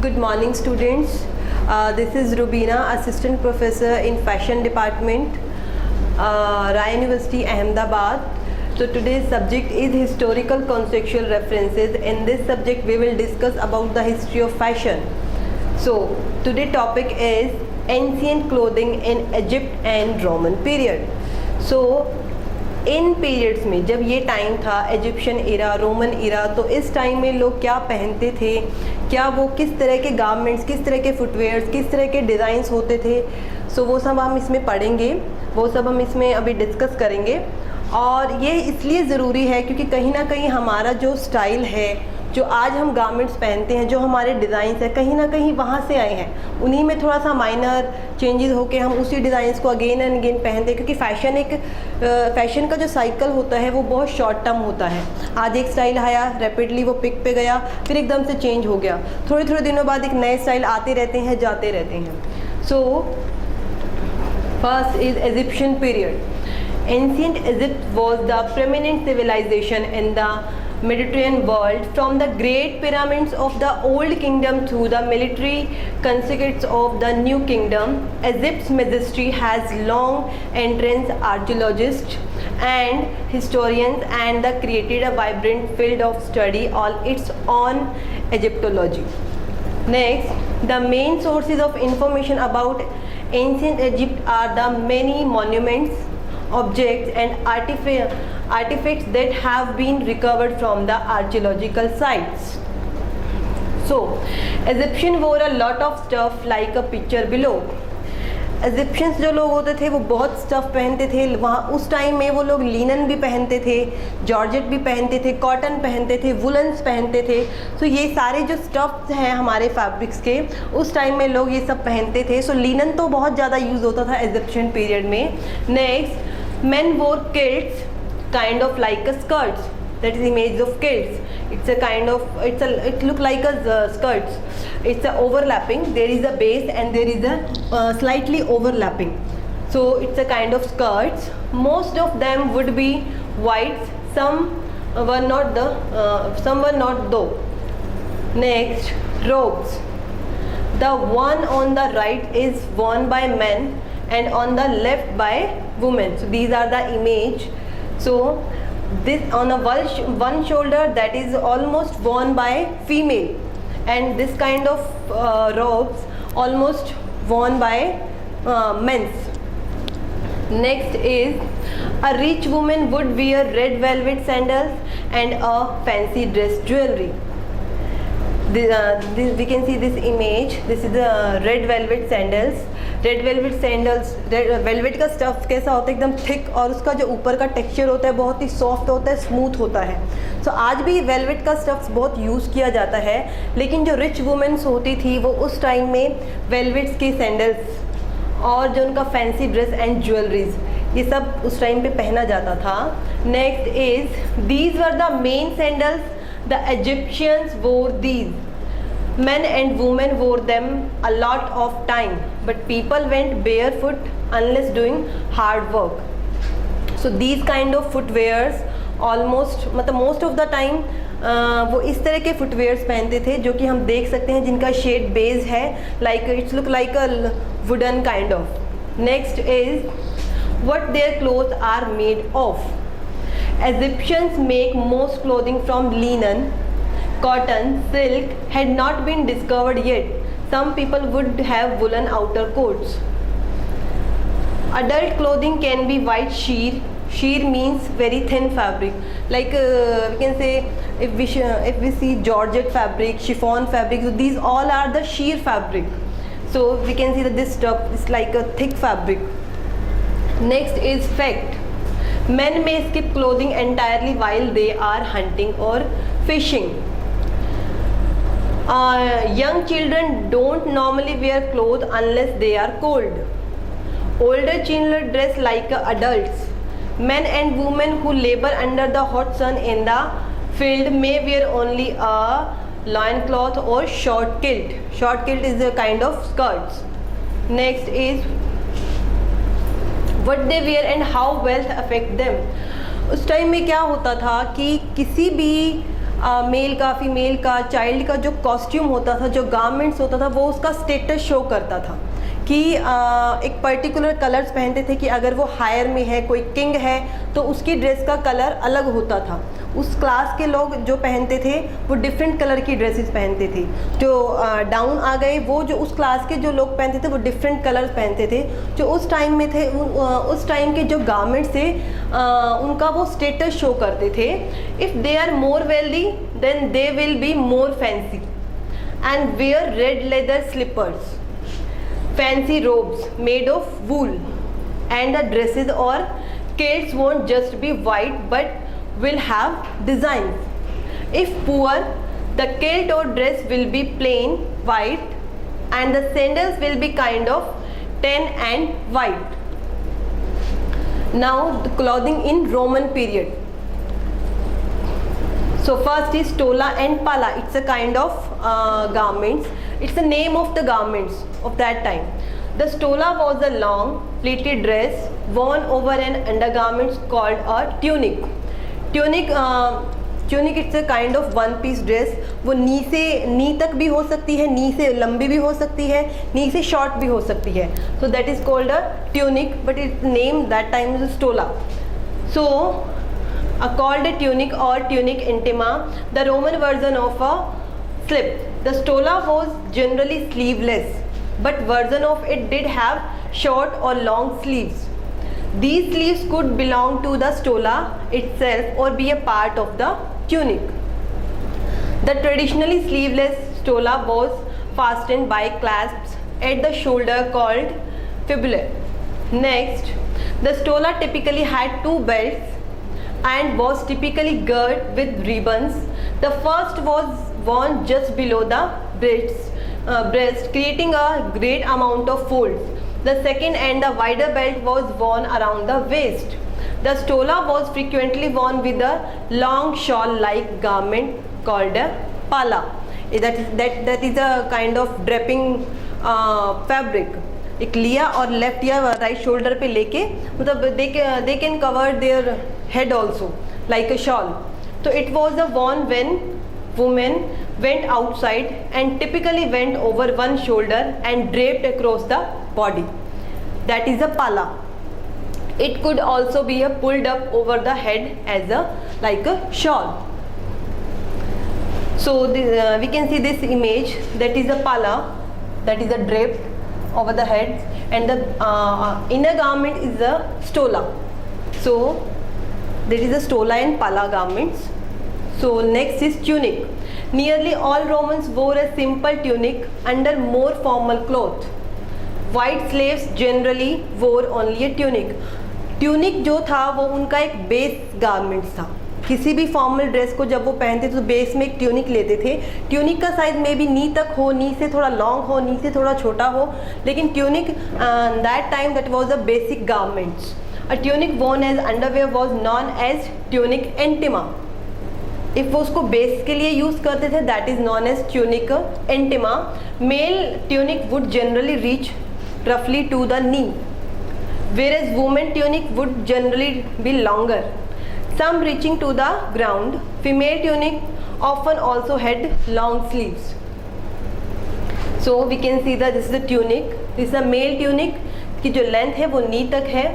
Good morning, students. This is Rubina, Assistant Professor in Fashion Department, Rai University, Ahmedabad. So today's subject is historical contextual references. In this subject, we will discuss about the history of fashion. So today's topic is ancient clothing in Egypt and Roman period. So in periods में जब ये time था Egyptian इरा, Roman इरा, तो इस time में लोग क्या पहनते थे, क्या वो किस तरह के गारमेंट्स, किस तरह के फुटवेयर्स, किस तरह के डिज़ाइंस होते थे, सो वो सब हम इसमें पढ़ेंगे, वो सब हम इसमें अभी डिस्कस करेंगे। और ये इसलिए ज़रूरी है क्योंकि कहीं ना कहीं हमारा जो स्टाइल है, जो आज हम गारमेंट्स पहनते हैं, जो हमारे डिज़ाइंस हैं, कहीं ना कहीं वहाँ से आए हैं। उन्हीं में थोड़ा सा माइनर चेंजेस होके हम उसी डिज़ाइंस को अगेन एंड अगेन पहनते हैं, क्योंकि फ़ैशन का जो साइकिल होता है वो बहुत शॉर्ट टर्म होता है। आज एक स्टाइल आया, रैपिडली वो पिक पे गया, फिर एकदम से चेंज हो गया, थोड़े थोड़े दिनों बाद एक नए स्टाइल आते रहते हैं, जाते रहते हैं। So first is Egyptian period. Ancient Egypt was the preeminent civilization in the Mediterranean world, from the great pyramids of the Old Kingdom to the military conquests of the New Kingdom. Egypt's majesty has long entrenched archaeologists and historians and created a vibrant field of study all its own Egyptology. Next, the main sources of information about ancient Egypt are the many monuments, objects and artifacts that have been recovered from the archaeological sites. So, Egyptians wore a lot of stuff like a picture below. Egyptians जो लोग होते थे वो बहुत stuff पहनते थे। वहाँ उस टाइम में वो लोग लिनन भी पहनते थे, जॉर्जेट भी पहनते थे, कॉटन पहनते थे, वुलन्स पहनते थे। सो ये सारे जो स्टफ़्स हैं हमारे फैब्रिक्स के, उस टाइम में लोग ये सब पहनते थे। सो लिनन तो बहुत ज़्यादा यूज़ होता था इजिप्शियन पीरियड में। Next, men wore kilts, kind of like a skirts. That is image of kilts. It's a kind of, it look like a skirts. It's a overlapping. There is a base and there is a slightly overlapping. So it's a kind of skirts. Most of them would be white. Some were not though. Next, robes. The one on the right is worn by men and on the left by women. So these are the image. So this on a one shoulder, that is almost worn by female, and this kind of robes almost worn by men's. Next is a rich woman would wear red velvet sandals and a fancy dress jewelry. We can see this image. This is the red velvet sandals. Red velvet sandals, velvet का stuff कैसा होता है, एकदम thick, और उसका जो ऊपर का टेक्सचर होता है बहुत ही सॉफ्ट होता है, स्मूथ होता है। सो आज भी वेलवेट का स्टफ़्स बहुत यूज़ किया जाता है, लेकिन जो रिच वुमेन्स होती थी वो उस टाइम में वेलवेट्स के सैंडल्स और जो उनका फैंसी ड्रेस एंड ज्वेलरीज, ये सब उस टाइम पे पहना जाता था। Next is these were the main sandals, the Egyptians वोर these. Men and women wore them a lot of time, but people went barefoot unless doing hard work. So these kind of footwears almost, मतलब most of the time वो इस तरह के footwears पहनते थे जो कि हम देख सकते हैं जिनका शेड बेस है, like it's look like a wooden kind of. Next is what their clothes are made of. Egyptians make most clothing from linen. Cotton, silk had not been discovered yet. Some people would have woolen outer coats. Adult clothing can be white sheer. Sheer means very thin fabric. Like we can say if we see georgette fabric, chiffon fabric, so these all are the sheer fabric. So we can see that this stuff is like a thick fabric. Next is fact. Men may skip clothing entirely while they are hunting or fishing. Young children don't normally wear clothes unless they are cold. Older children dress like adults. Men and women who labor under the hot sun in the field may wear only a loincloth or short kilt. Short kilt is a kind of skirts. Next is what they wear and how wealth affect them. उस time में क्या होता था कि किसी भी mail का, female का, चाइल्ड का जो कॉस्ट्यूम होता था, जो गारमेंट्स होता था, वो उसका स्टेटस शो करता था कि एक पर्टिकुलर कलर्स पहनते थे कि अगर वो हायर में है, कोई किंग है, तो उसकी ड्रेस का कलर अलग होता था। उस क्लास के लोग जो पहनते थे वो डिफरेंट कलर की ड्रेसेस पहनते थे। जो डाउन आ गए, वो जो उस क्लास के जो लोग पहनते थे वो डिफरेंट कलर्स पहनते थे। जो उस टाइम में थे, उस टाइम के जो गारमेंट्स थे, उनका वो स्टेटस शो करते थे। If they are more wealthy then they will be more fancy and wear red leather slippers, fancy robes made of wool, and the dresses or kilts won't just be white but will have designs. If poor, the kilt or dress will be plain white and the sandals will be kind of tan and white. Now the clothing in Roman period. So first is stola and pala. It's a kind of garments. It's the name of the garments of that time. The stola was a long pleated dress worn over an undergarment called a tunic. Tunic it's a kind of one piece dress. वो नी तक भी हो सकती है, नी से लंबी भी हो सकती है, नी से शॉर्ट भी हो सकती है. So that is called a tunic, but its name that time is stola. So called a tunic or tunic intima, the Roman version of a slip. The stola was generally sleeveless, but version of it did have short or long sleeves. These sleeves could belong to the stola itself or be a part of the tunic. The traditionally sleeveless stola was fastened by clasps at the shoulder called fibulae. Next, the stola typically had two belts and was typically girded with ribbons. The first was worn just below the breast, creating a great amount of folds. The second and the wider belt was worn around the waist. The stola was frequently worn with a long shawl-like garment called a pala. That is a kind of draping fabric. एक लिया और left या right shoulder पे लेके, मतलब they can cover their head also like a shawl. तो it was the worn when women went outside and typically went over one shoulder and draped across the body. That is a pala. It could also be pulled up over the head as like a shawl. So we can see this image, that is a pala, that is a drape over the head, and the inner garment is a stola. So that is a stola and pala garments. So next is tunic. Nearly all Romans wore a simple tunic under more formal cloth. White slaves generally wore only a tunic. Tunic जो था वो उनका एक base garment था. किसी भी formal dress को जब वो पहनते थे तो बेस में एक ट्यूनिक लेते थे. ट्यूनिक का साइज में भी नी तक हो, नी से थोड़ा लॉन्ग हो, नी से थोड़ा छोटा हो, लेकिन tunic that time that was a basic garments. A tunic worn as underwear was known as tunic intima. If वो उसको बेस के लिए यूज़ करते थे, that is known as tunic intima. Male tunic would generally reach रफली to the knee, whereas women tunic would generally be longer, some reaching to the ground. Female tunic often also had long sleeves. So we can see that this is a tunic. This is a male tunic की जो length है वो नी तक है.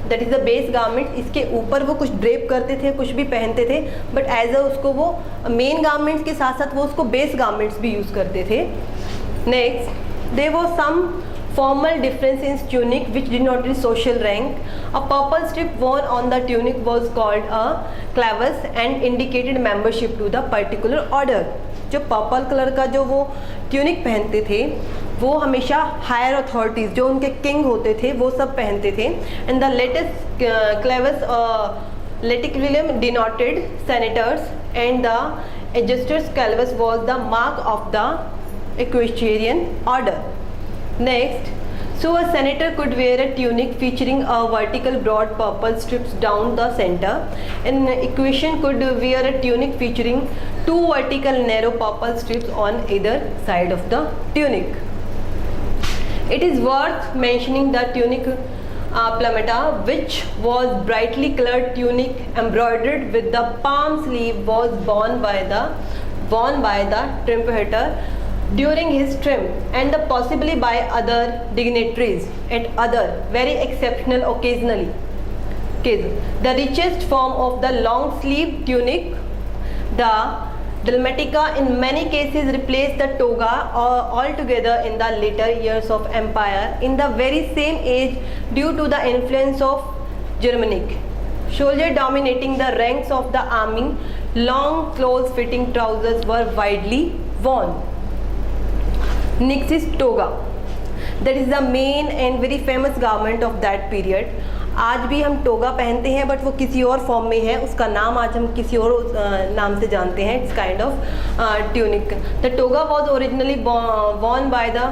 That is the base garment. इसके ऊपर वो कुछ ड्रेप करते थे, कुछ भी पहनते थे, बट एज अ उसको वो मेन गारमेंट्स के साथ साथ वो उसको बेस गारमेंट्स भी यूज़ करते थे. Next, there was some formal difference in tunic which denoted social rank. A purple strip worn on the tunic was called a clavus and indicated membership to the particular order. जो purple colour का जो वो tunic पहनते थे वो हमेशा higher authorities जो उनके किंग होते थे वो सब पहनते थे. And the latus clavus laticulum denoted senators and the adjuster's clavus was the mark of the equestrian order. Next, so a senator could wear a tunic featuring a vertical broad purple strips down the center. An equestrian could wear a tunic featuring two vertical narrow purple strips on either side of the tunic. It is worth mentioning that tunic plumeta, which was brightly colored tunic embroidered with the palm sleeve, was worn by the triumphant during his triumph, and possibly by other dignitaries at other very exceptional occasionally. The richest form of the long sleeve tunic, the dalmatica, in many cases replaced the toga altogether in the later years of empire, in the very same age, due to the influence of Germanic soldier dominating the ranks of the army. Long close-fitting trousers were widely worn. Next is toga. That is the main and very famous garment of that period. आज भी हम toga पहनते हैं, but वो किसी और form में है, उसका नाम आज हम किसी और नाम से जानते हैं. It's kind of tunic. The toga was originally worn by the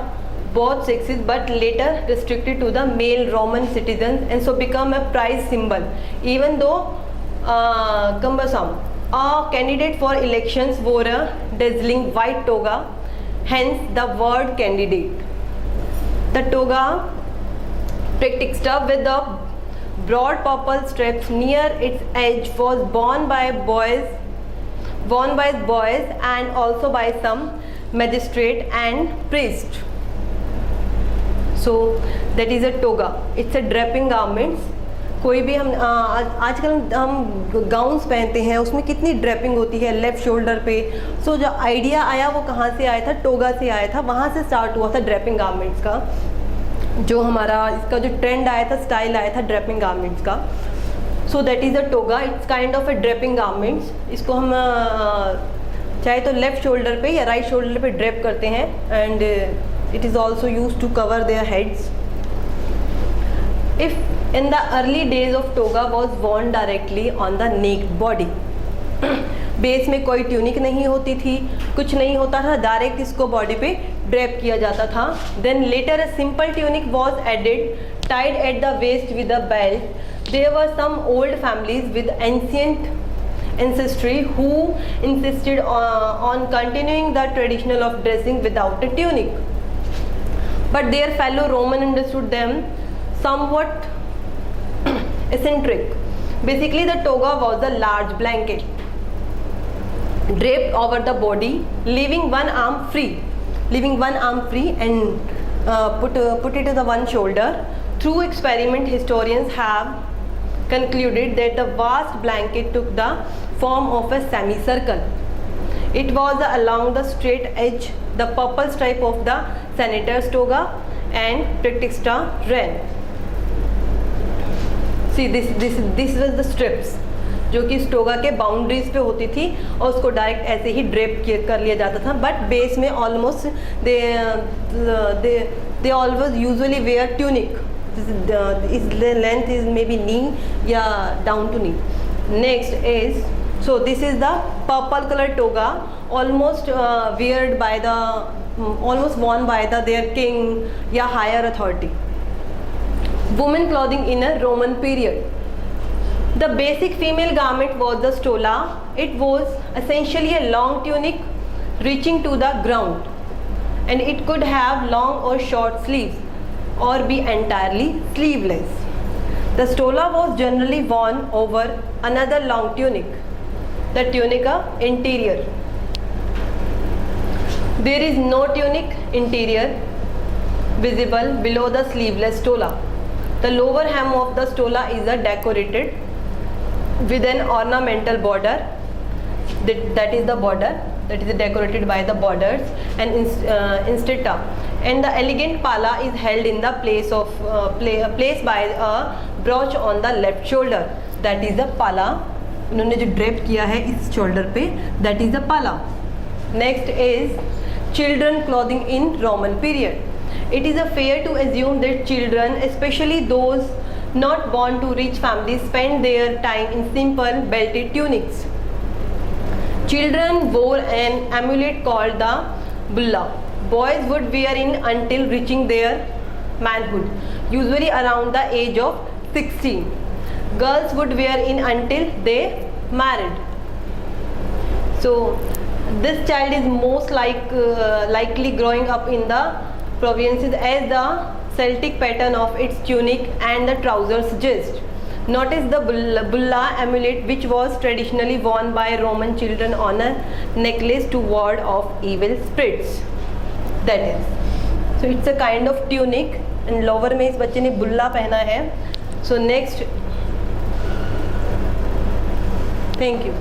both sexes, but later restricted to the male Roman citizens, and so become a prize symbol, even though cumbersome. A candidate for elections wore a dazzling white toga, hence the word candidate. The toga, praetexta with the broad purple straps near its edge, was worn by boys and also by some magistrate and priest. So that is a toga. It's a draping garments. कोई भी हम आजकल हम gowns पहनते हैं, उसमें कितनी draping होती है लेफ्ट शोल्डर पे. सो जो आइडिया आया वो कहाँ से आया था? टोगा से आया था. वहाँ से स्टार्ट हुआ था ड्रेपिंग गारमेंट्स का. जो हमारा इसका जो ट्रेंड आया था, स्टाइल आया था ड्रेपिंग गारमेंट्स का. So that is a toga. It's kind of a draping garments. इसको हम चाहे तो लेफ्ट शोल्डर पे या राइट शोल्डर पे ड्रेप करते हैं, and it is also use to cover their heads. If in the early days of toga was worn directly on the naked body. Base में कोई ट्यूनिक नहीं होती थी, कुछ नहीं होता था, डायरेक्ट इसको बॉडी पे ड्रेप किया जाता था. Then later a simple tunic was added, tied at the waist with a belt. There were some old families with ancient ancestry who insisted on continuing the tradition of dressing without a tunic, but their fellow Roman understood them somewhat eccentric. Basically, the toga was a large blanket draped over the body, leaving one arm free, and put it to the one shoulder. Through experiment, historians have concluded that the vast blanket took the form of a semicircle. It was along the straight edge, the purple stripe of the senator's toga and praetexta ran. See, this was the strips जो कि इस toga के boundaries पे होती थी, और उसको direct ऐसे ही ड्रेप कर लिया जाता था. बट बेस में almost they always usually wear tunic. Its length is maybe knee, yeah, down to knee. Next is, so this is the purple color toga, almost worn by their king, yeah, higher authority. Women clothing in a Roman period. The basic female garment was the stola. It was essentially a long tunic reaching to the ground, and it could have long or short sleeves, or be entirely sleeveless. The stola was generally worn over another long tunic, the tunica interior. There is no tunic interior visible below the sleeveless stola. The lower hem of the stola is decorated with an ornamental border. That is the border that is decorated by the borders and instita, and the elegant pala is held in the place by a brooch on the left shoulder. That is the pala. उन्होंने जो drape किया है इस shoulder पे, that is the pala. Next is children clothing in Roman period. It is fair to assume that children, especially those not born to rich families, spend their time in simple belted tunics. Children wore an amulet called the bulla. Boys would wear it until reaching their manhood, usually around the age of 16. Girls would wear it until they married. So this child is most likely growing up in the provinces, as the Celtic pattern of its tunic and the trousers gist. Notice the bulla amulet, which was traditionally worn by Roman children on a necklace to ward off evil spirits. That is, so it's a kind of tunic and lower में इस बच्चे ने बुल्ला पहना है. So next, thank you.